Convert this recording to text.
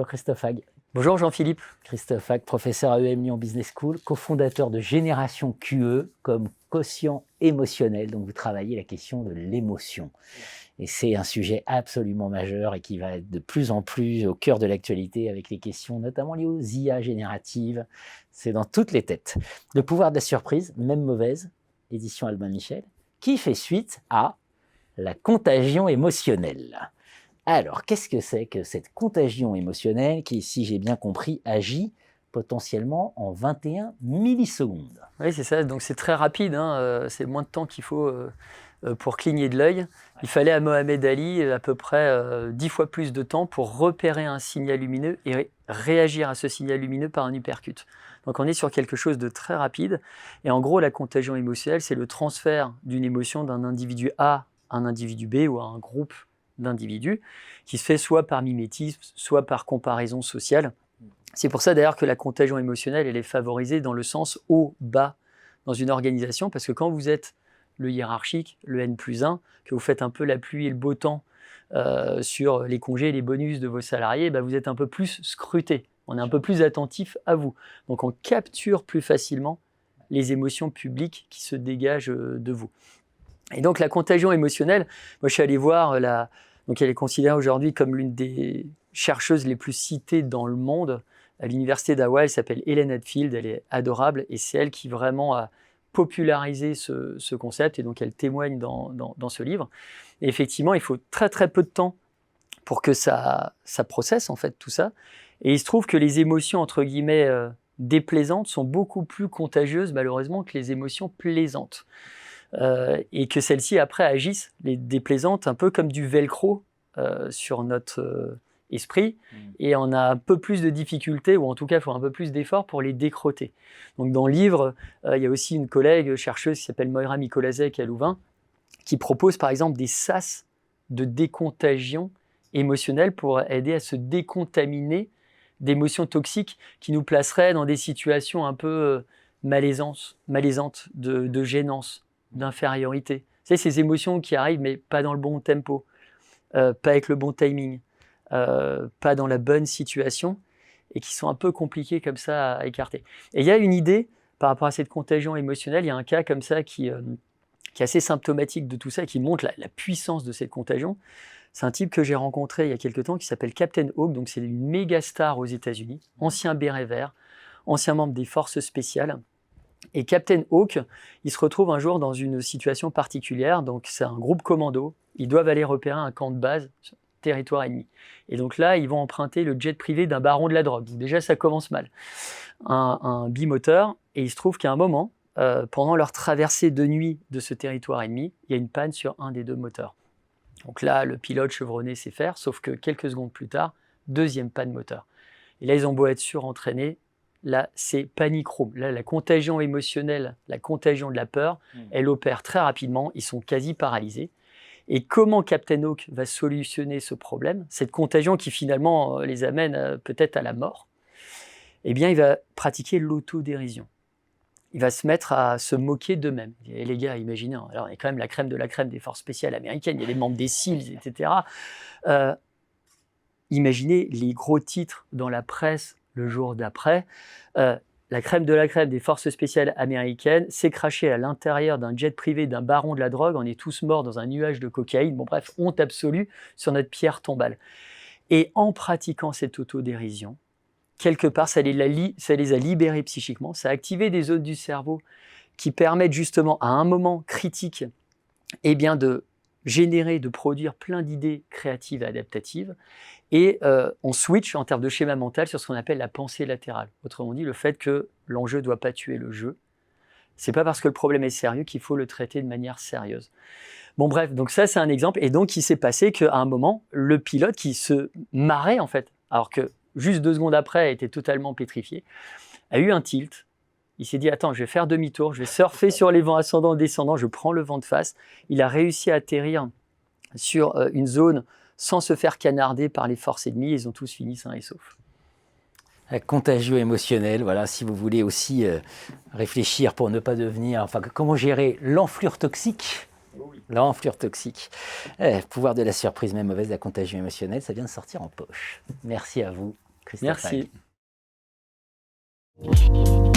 Bonjour Christophe Hague. Bonjour Jean-Philippe. Christophe Hague, professeur à EM Lyon Business School, cofondateur de Génération QE comme quotient émotionnel. Donc vous travaillez la question de l'émotion. Et c'est un sujet absolument majeur et qui va être de plus en plus au cœur de l'actualité avec les questions notamment liées aux IA génératives. C'est dans toutes les têtes. Le pouvoir de la surprise, même mauvaise, édition Albin Michel, qui fait suite à la contagion émotionnelle. Alors, qu'est-ce que c'est que cette contagion émotionnelle qui, si j'ai bien compris, agit potentiellement en 21 millisecondes? Oui, c'est ça. Donc c'est très rapide. C'est moins de temps qu'il faut pour cligner de l'œil. Il fallait à Mohamed Ali à peu près 10 fois plus de temps pour repérer un signal lumineux et réagir à ce signal lumineux par un uppercut. Donc on est sur quelque chose de très rapide. Et en gros, la contagion émotionnelle, c'est le transfert d'une émotion d'un individu A à un individu B ou à un groupe d'individus, qui se fait soit par mimétisme, soit par comparaison sociale. C'est pour ça d'ailleurs que la contagion émotionnelle, elle est favorisée dans le sens haut-bas dans une organisation, parce que quand vous êtes le hiérarchique, le N+1, que vous faites un peu la pluie et le beau temps sur les congés et les bonus de vos salariés, vous êtes un peu plus scruté, on est un peu plus attentif à vous. Donc on capture plus facilement les émotions publiques qui se dégagent de vous. Et donc la contagion émotionnelle, moi je suis allé voir donc elle est considérée aujourd'hui comme l'une des chercheuses les plus citées dans le monde à l'université d'Hawaï. Elle s'appelle Helen Hadfield, elle est adorable et c'est elle qui vraiment a popularisé ce concept et donc elle témoigne dans ce livre. Et effectivement, il faut très très peu de temps pour que ça processe en fait tout ça. Et il se trouve que les émotions entre guillemets déplaisantes sont beaucoup plus contagieuses malheureusement que les émotions plaisantes. Et que celles-ci après agissent, les déplaisantes, un peu comme du velcro sur notre esprit, et on a un peu plus de difficultés, ou en tout cas il faut un peu plus d'efforts pour les décroter. Donc dans le livre, il y a aussi une collègue chercheuse qui s'appelle Moira Mikolasek à Louvain, qui propose par exemple des sas de décontagion émotionnelle pour aider à se décontaminer d'émotions toxiques qui nous placeraient dans des situations un peu malaisantes, de gênance, d'infériorité. Vous savez, ces émotions qui arrivent, mais pas dans le bon tempo, pas avec le bon timing, pas dans la bonne situation, et qui sont un peu compliquées comme ça à écarter. Et il y a une idée par rapport à cette contagion émotionnelle, il y a un cas comme ça qui est assez symptomatique de tout ça, et qui montre la puissance de cette contagion. C'est un type que j'ai rencontré il y a quelques temps qui s'appelle Captain Hawk, donc c'est une méga star aux États-Unis, ancien béret vert, ancien membre des forces spéciales. Et Captain Hawk, il se retrouve un jour dans une situation particulière, donc c'est un groupe commando, ils doivent aller repérer un camp de base, territoire ennemi. Et donc là, ils vont emprunter le jet privé d'un baron de la drogue. Donc déjà, ça commence mal. Un bimoteur, et il se trouve qu'à un moment, pendant leur traversée de nuit de ce territoire ennemi, il y a une panne sur un des deux moteurs. Donc là, le pilote chevronné sait faire, sauf que quelques secondes plus tard, deuxième panne moteur. Et là, ils ont beau être surentraînés, là, c'est panique room. Là, la contagion émotionnelle, la contagion de la peur, elle opère très rapidement. Ils sont quasi paralysés. Et comment Captain Hawk va solutionner ce problème, cette contagion qui finalement les amène peut-être à la mort? Eh bien, il va pratiquer l'autodérision. Il va se mettre à se moquer d'eux-mêmes. Et les gars, imaginez, alors il y a quand même la crème de la crème des forces spéciales américaines, il y a les membres des SEALs, etc. Imaginez les gros titres dans la presse le jour d'après, la crème de la crème des forces spéciales américaines s'est crachée à l'intérieur d'un jet privé d'un baron de la drogue, on est tous morts dans un nuage de cocaïne, bon bref, honte absolue sur notre pierre tombale. Et en pratiquant cette autodérision, quelque part, ça les a libérés psychiquement, ça a activé des zones du cerveau qui permettent justement à un moment critique de générer, de produire plein d'idées créatives et adaptatives. Et on switch en termes de schéma mental sur ce qu'on appelle la pensée latérale. Autrement dit, le fait que l'enjeu ne doit pas tuer le jeu. C'est pas parce que le problème est sérieux qu'il faut le traiter de manière sérieuse. Bon bref, donc ça c'est un exemple. Et donc il s'est passé qu'à un moment, le pilote qui se marrait en fait, alors que juste 2 secondes après était totalement pétrifié, a eu un tilt. Il s'est dit, attends, je vais faire demi-tour, je vais surfer sur les vents ascendants, descendants, je prends le vent de face. Il a réussi à atterrir sur une zone sans se faire canarder par les forces ennemies. Ils ont tous fini sains et saufs. La contagion émotionnelle, voilà, si vous voulez aussi réfléchir pour ne pas devenir, comment gérer l'enflure toxique. Oui. L'enflure toxique. Pouvoir de la surprise, même mauvaise, la contagion émotionnelle, ça vient de sortir en poche. Merci à vous. Christophe. Merci.